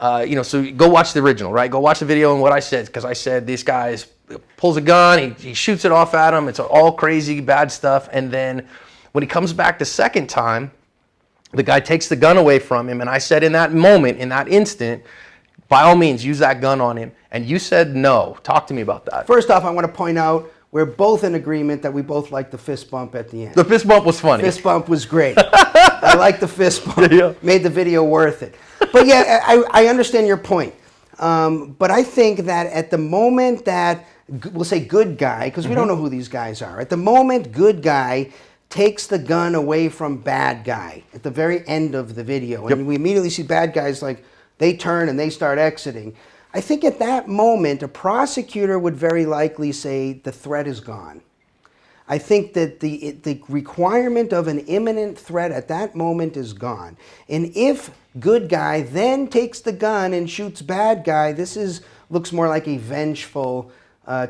So go watch the original, right? Go watch the video and what I said, because I said this guy pulls a gun, he shoots it off at him. It's all crazy, bad stuff. And then when he comes back the second time, the guy takes the gun away from him. And I said in that moment, in that instant, by all means, use that gun on him. And you said no. Talk to me about that. First off, I want to point out we're both in agreement that we both like the fist bump at the end. The fist bump was funny. Fist bump was great. I like the fist bump. Yeah. Made the video worth it. But yeah, I understand your point. But I think that at the moment that, we'll say good guy, because we don't know who these guys are. At the moment good guy takes the gun away from bad guy at the very end of the video. And we immediately see bad guys like they turn and they start exiting. I think at that moment, a prosecutor would very likely say the threat is gone. I think that the requirement of an imminent threat at that moment is gone. And if good guy then takes the gun and shoots bad guy, looks more like a vengeful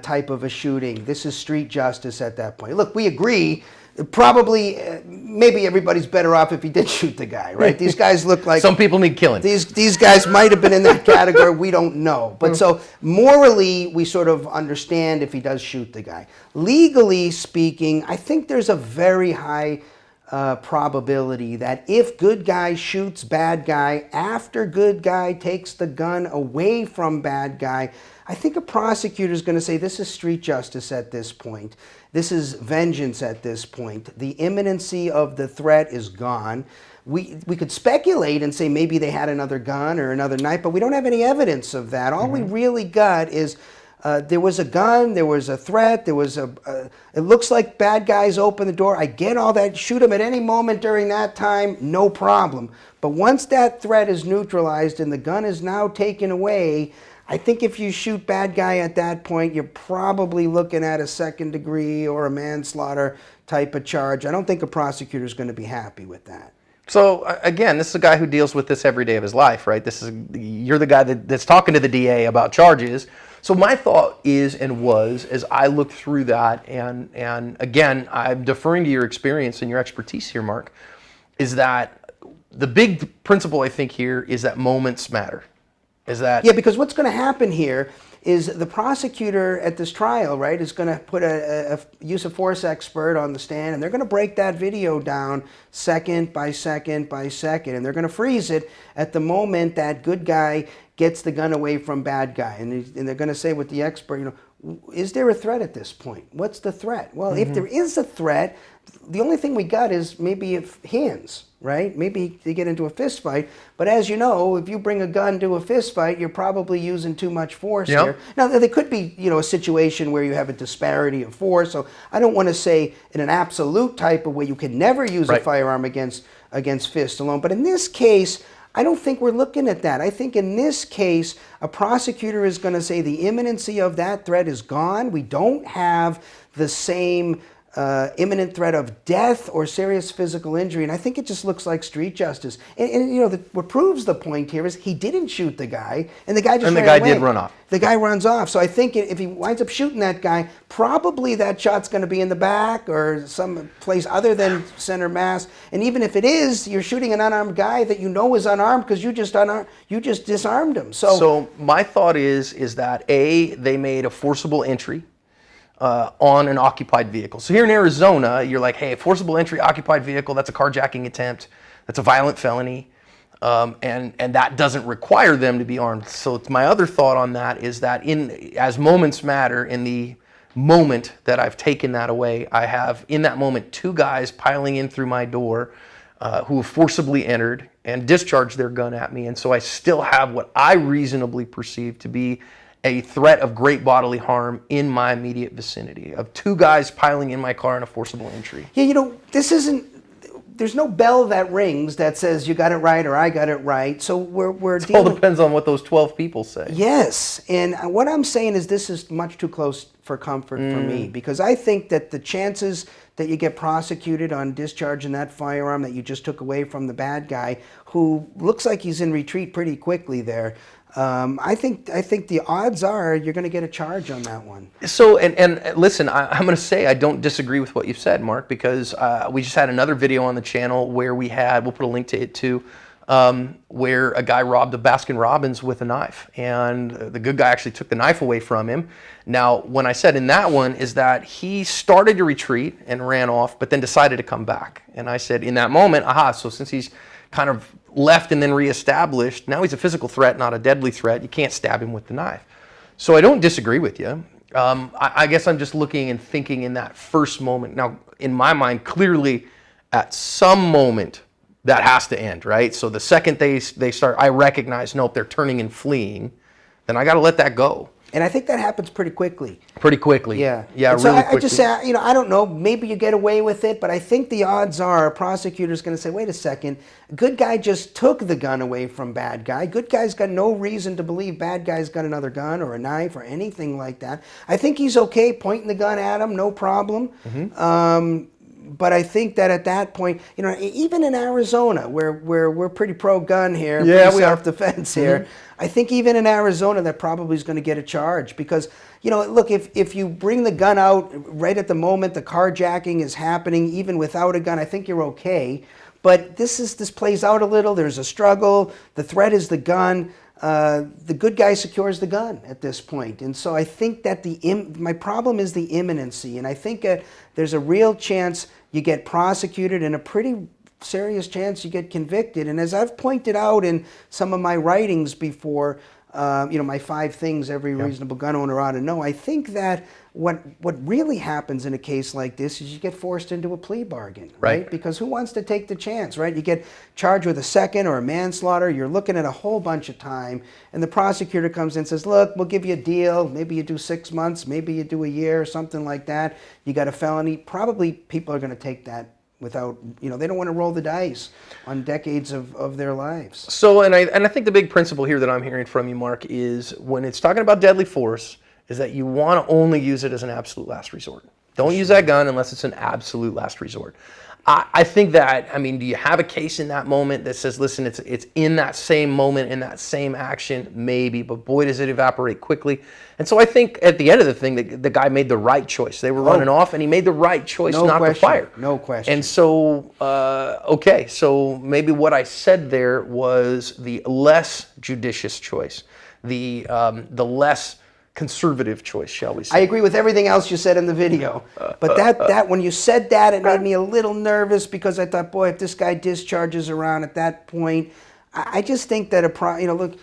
type of a shooting. This is street justice at that point. Look, we agree. Probably, maybe everybody's better off if he did shoot the guy, right? These guys look like... Some people need killing. These guys might have been in that category. We don't know. But so morally, we sort of understand if he does shoot the guy. Legally speaking, I think there's a very high probability that if good guy shoots bad guy after good guy takes the gun away from bad guy, I think a prosecutor is going to say this is street justice at this point. This is vengeance at this point. The imminency of the threat is gone. We could speculate and say maybe they had another gun or another knife, but we don't have any evidence of that. All we really got is there was a gun, there was a threat, there was it looks like bad guys open the door. I get all that, shoot them at any moment during that time, no problem. But once that threat is neutralized and the gun is now taken away, I think if you shoot bad guy at that point, you're probably looking at a second degree or a manslaughter type of charge. I don't think a prosecutor is going to be happy with that. So again, this is a guy who deals with this every day of his life, right? You're the guy that's talking to the DA about charges. So my thought is and was, as I looked through that, and again, I'm deferring to your experience and your expertise here, Marc, is that the big principle I think here is that moments matter. Yeah, because what's going to happen here is the prosecutor at this trial, right, is going to put a use of force expert on the stand, and they're going to break that video down second by second by second, and they're going to freeze it at the moment that good guy gets the gun away from bad guy. And they're going to say with the expert, is there a threat at this point? What's the threat? Well, if there is a threat, the only thing we got is maybe hands, right? Maybe they get into a fist fight. But as you know, if you bring a gun to a fist fight, you're probably using too much force here. Now, there could be, a situation where you have a disparity of force. So I don't want to say in an absolute type of way you can never use a firearm against fist alone. But in this case, I don't think we're looking at that. I think in this case, a prosecutor is going to say the imminency of that threat is gone. We don't have the same imminent threat of death or serious physical injury, and I think it just looks like street justice. And what proves the point here is he didn't shoot the guy, and the guy just ran away. Did run off. The guy runs off. So I think if he winds up shooting that guy, probably that shot's going to be in the back or some place other than center mass. And even if it is, you're shooting an unarmed guy that you know is unarmed because you just disarmed him. So my thought is that they made a forcible entry on an occupied vehicle. So here in Arizona, you're like, hey, forcible entry, occupied vehicle, that's a carjacking attempt, that's a violent felony, and that doesn't require them to be armed. So my other thought on that is that as moments matter, in the moment that I've taken that away, I have in that moment two guys piling in through my door who have forcibly entered and discharged their gun at me, and so I still have what I reasonably perceive to be a threat of great bodily harm in my immediate vicinity, of two guys piling in my car in a forcible entry. Yeah, there's no bell that rings that says you got it right or I got it right. So it all depends on what those 12 people say. Yes, and what I'm saying is this is much too close for comfort for me, because I think that the chances that you get prosecuted on discharging that firearm that you just took away from the bad guy, who looks like he's in retreat pretty quickly there, I think the odds are you're going to get a charge on that one. So, and listen, I'm going to say I don't disagree with what you've said, Marc, because we just had another video on the channel where we'll put a link to it too, where a guy robbed a Baskin Robbins with a knife, and the good guy actually took the knife away from him. Now, when I said in that one is that he started to retreat and ran off, but then decided to come back. And I said in that moment, aha, so since he's kind of left and then reestablished, now he's a physical threat, not a deadly threat. You can't stab him with the knife. So I don't disagree with you. I guess I'm just looking and thinking in that first moment. Now, in my mind, clearly at some moment, that has to end, right? So the second they start, I recognize, nope, they're turning and fleeing, then I got to let that go. And I think that happens pretty quickly. Pretty quickly. Yeah. Yeah, and really so quickly. I just say, I don't know, maybe you get away with it, but I think the odds are a prosecutor's going to say, wait a second, good guy just took the gun away from bad guy. Good guy's got no reason to believe bad guy's got another gun or a knife or anything like that. I think he's okay pointing the gun at him, no problem. But I think that at that point, even in Arizona, where we're pretty pro-gun here, yeah, pretty we are. self-defense here, I think even in Arizona, that probably is going to get a charge because, look, if you bring the gun out right at the moment the carjacking is happening, even without a gun, I think you're okay. But this plays out a little. There's a struggle. The threat is the gun. The good guy secures the gun at this point. And so I think that my problem is the imminency. And I think there's a real chance you get prosecuted and a pretty serious chance you get convicted. And as I've pointed out in some of my writings before, my 5 things every reasonable gun owner ought to know, I think that what really happens in a case like this is you get forced into a plea bargain, right? Because who wants to take the chance, right? You get charged with a second or a manslaughter, you're looking at a whole bunch of time, and the prosecutor comes in and says, look, we'll give you a deal, maybe you do 6 months, maybe you do a year, something like that, you got a felony. Probably people are going to take that without, they don't want to roll the dice on decades of their lives. So, and I think the big principle here that I'm hearing from you, Mark, is when it's talking about deadly force, is that you want to only use it as an absolute last resort. Don't use that gun unless it's an absolute last resort. I think that, do you have a case in that moment that says, listen, it's in that same moment, in that same action? Maybe, but boy, does it evaporate quickly. And so I think at the end of the thing, the guy made the right choice. They were running off, and he made the right choice not to fire. No question. And so, okay, so maybe what I said there was the less judicious choice, the less conservative choice, shall we say. I agree with everything else you said in the video. But that when you said that, it made me a little nervous because I thought, boy, if this guy discharges around at that point, I just think that look,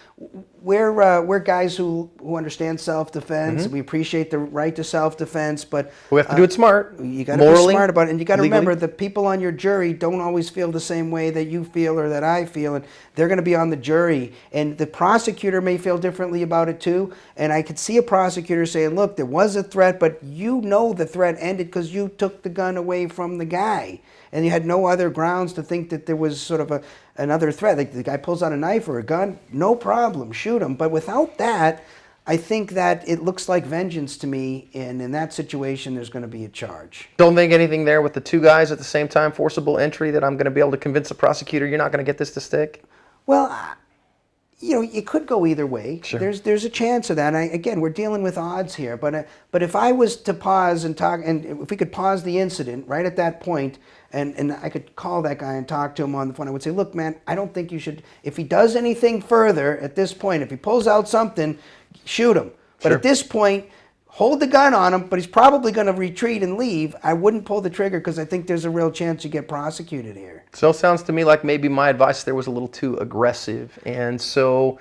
we're guys who understand self-defense. We appreciate the right to self-defense, but we have to do it smart. You got to be smart about it, and you got to remember the people on your jury don't always feel the same way that you feel or that I feel, and they're going to be on the jury, and the prosecutor may feel differently about it too. And I could see a prosecutor saying, "Look, there was a threat, but the threat ended because you took the gun away from the guy." And you had no other grounds to think that there was sort of another threat. Like the guy pulls out a knife or a gun, no problem, shoot him. But without that, I think that it looks like vengeance to me, and in that situation, there's going to be a charge. Don't think anything there with the 2 guys at the same time, forcible entry, that I'm going to be able to convince the prosecutor you're not going to get this to stick? Well, it could go either way. Sure. There's a chance of that. Again, we're dealing with odds here. But if I was to pause and talk, and if we could pause the incident right at that point, and I could call that guy and talk to him on the phone, I would say, look, man, I don't think you should, if he does anything further at this point, if he pulls out something, shoot him. But at this point, hold the gun on him, but he's probably going to retreat and leave. I wouldn't pull the trigger because I think there's a real chance you get prosecuted here. So it sounds to me like maybe my advice there was a little too aggressive. And so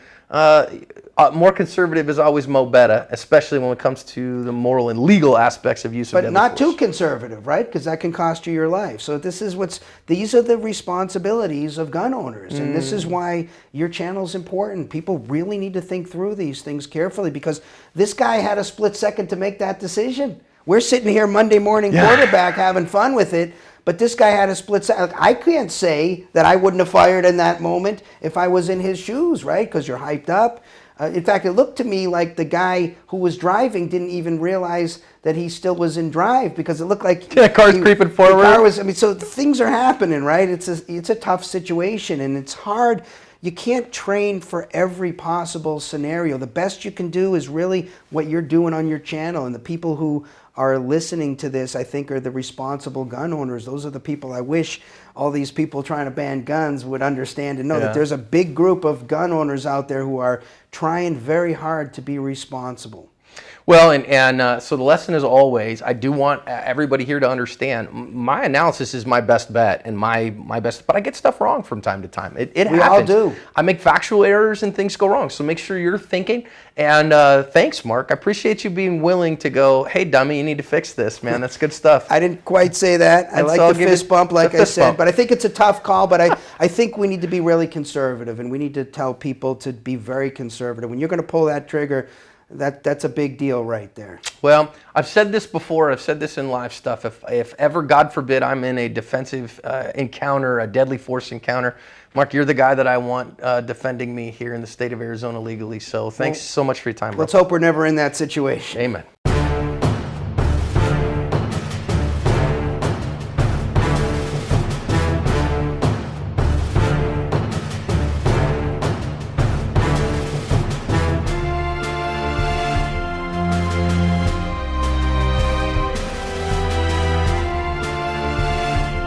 more conservative is always mo better, especially when it comes to the moral and legal aspects of use of deadly But not force. too conservative, right? Because that can cost you your life. So these are the responsibilities of gun owners. And this is why your channel is important. People really need to think through these things carefully because this guy had a split second to make that decision. We're sitting here Monday morning quarterback having fun with it, but this guy had a split second. I can't say that I wouldn't have fired in that moment if I was in his shoes, right? Because you're hyped up. In fact, it looked to me like the guy who was driving didn't even realize that he still was in drive because it looked like the car's creeping forward. So things are happening, right? It's a tough situation, and it's hard. you can't train for every possible scenario. The best you can do is really what you're doing on your channel, and the people who are listening to this, I think, are the responsible gun owners. Those are the people I wish all these people trying to ban guns would understand and know that there's a big group of gun owners out there who are trying very hard to be responsible. Well, so the lesson is always, I do want everybody here to understand, my analysis is my best bet and my best, but I get stuff wrong from time to time. It We happens. all do. I make factual errors and things go wrong. So make sure you're thinking. And thanks, Mark. I appreciate you being willing to go, hey, dummy, you need to fix this, man. That's good stuff. I didn't quite say that. I And like so I'll the give fist it bump, like the I fist said, bump. but I think it's a tough call, but I think we need to be really conservative, and we need to tell people to be very conservative. When you're going to pull that trigger, that's a big deal right there. Well, I've said this before. I've said this in live stuff. If ever, God forbid, I'm in a defensive encounter, a deadly force encounter, Mark, you're the guy that I want defending me here in the state of Arizona legally. So thanks so much for your time, bro. Let's hope we're never in that situation. Amen.